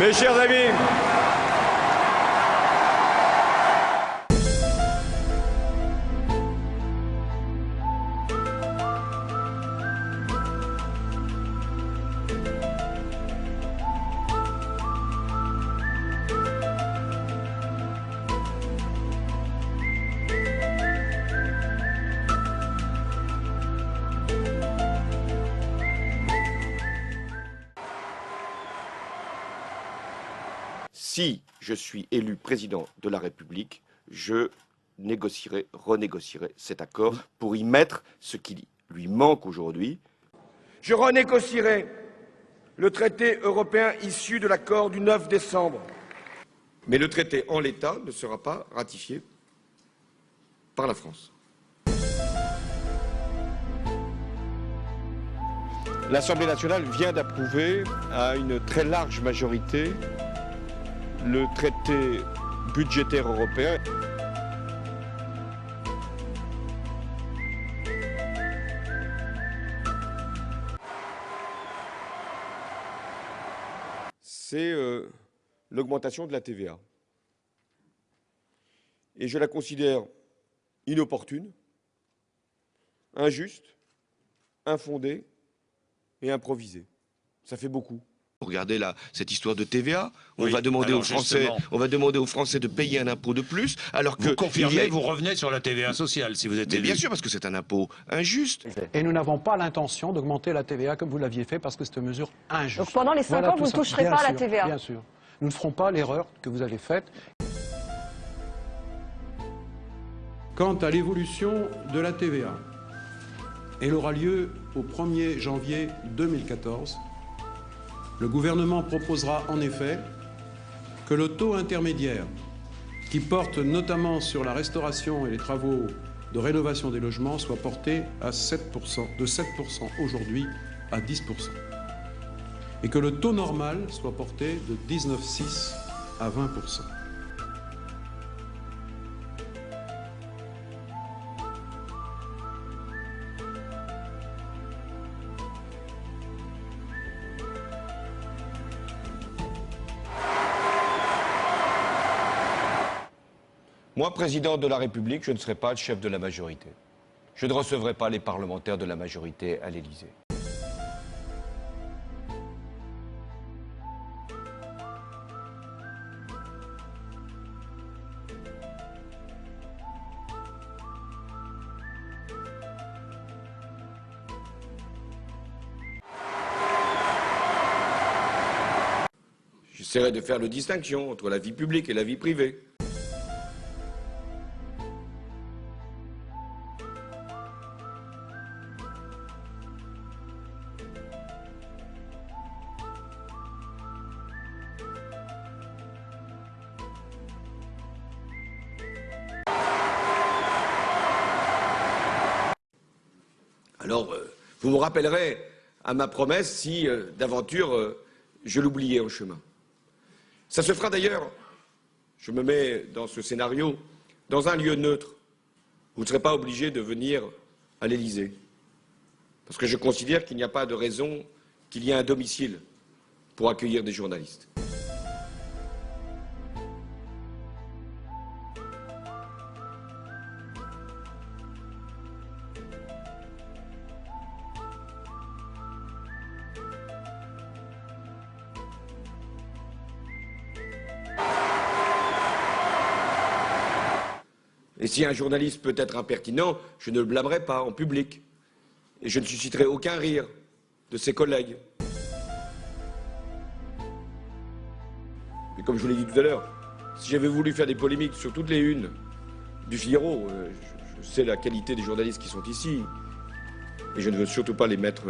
Mes chers amis, si je suis élu président de la République, je renégocierai cet accord pour y mettre ce qui lui manque aujourd'hui. Je renégocierai le traité européen issu de l'accord du 9 décembre. Mais le traité en l'état ne sera pas ratifié par la France. L'Assemblée nationale vient d'approuver à une très large majorité le traité budgétaire européen. C'est l'augmentation de la TVA. Et je la considère inopportune, injuste, infondée et improvisée. Ça fait beaucoup. Regardez là, cette histoire de TVA, on va demander aux Français de payer un impôt de plus, alors que... Vous confirmez, vous revenez sur la TVA sociale, si vous êtes élu. Bien sûr, parce que c'est un impôt injuste. Et nous n'avons pas l'intention d'augmenter la TVA comme vous l'aviez fait, parce que c'est une mesure injuste. Donc pendant les 5 ans, vous ne toucherez pas à la TVA. Bien sûr. Nous ne ferons pas l'erreur que vous avez faite. Quant à l'évolution de la TVA, elle aura lieu au 1er janvier 2014. Le gouvernement proposera en effet que le taux intermédiaire, qui porte notamment sur la restauration et les travaux de rénovation des logements, soit porté à 7%, de 7% aujourd'hui à 10%. Et que le taux normal soit porté de 19,6 à 20%. Moi, président de la République, je ne serai pas le chef de la majorité. Je ne recevrai pas les parlementaires de la majorité à l'Élysée. J'essaierai de faire la distinction entre la vie publique et la vie privée. Alors, vous me rappellerez à ma promesse si, d'aventure, je l'oubliais en chemin. Ça se fera d'ailleurs, je me mets dans ce scénario, dans un lieu neutre. Vous ne serez pas obligé de venir à l'Élysée. Parce que je considère qu'il n'y a pas de raison qu'il y ait un domicile pour accueillir des journalistes. Et si un journaliste peut être impertinent, je ne le blâmerai pas en public. Et je ne susciterai aucun rire de ses collègues. Mais comme je vous l'ai dit tout à l'heure, si j'avais voulu faire des polémiques sur toutes les unes du Figaro, je sais la qualité des journalistes qui sont ici, et je ne veux surtout pas les mettre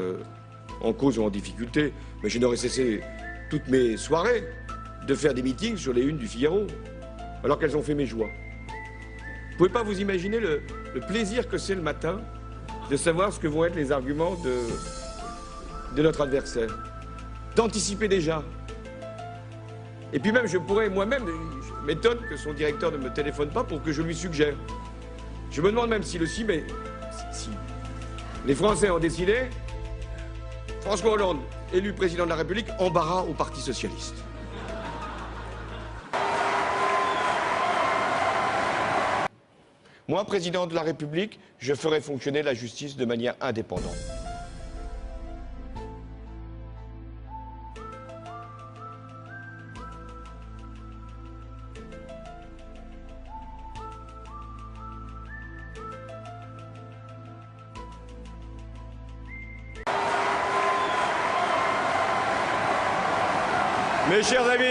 en cause ou en difficulté, mais je n'aurais cessé toutes mes soirées de faire des meetings sur les unes du Figaro, alors qu'elles ont fait mes joies. Vous ne pouvez pas vous imaginer le plaisir que c'est le matin de savoir ce que vont être les arguments de notre adversaire, d'anticiper déjà. Et puis même, je pourrais moi-même, je m'étonne que son directeur ne me téléphone pas pour que je lui suggère. Je me demande même si si les Français ont décidé, François Hollande, élu président de la République, embarras au Parti socialiste. Moi, président de la République, je ferai fonctionner la justice de manière indépendante. Mes chers amis,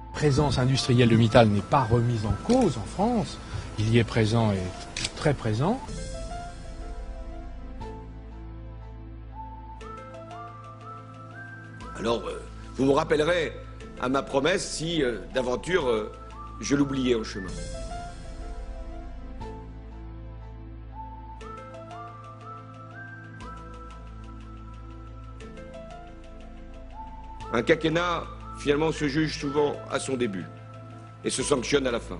la présence industrielle de Mittal n'est pas remise en cause en France. Il y est présent et très présent. alors vous me rappellerez à ma promesse si, d'aventure, je l'oubliais en chemin. Un quinquennat, finalement, se juge souvent à son début et se sanctionne à la fin.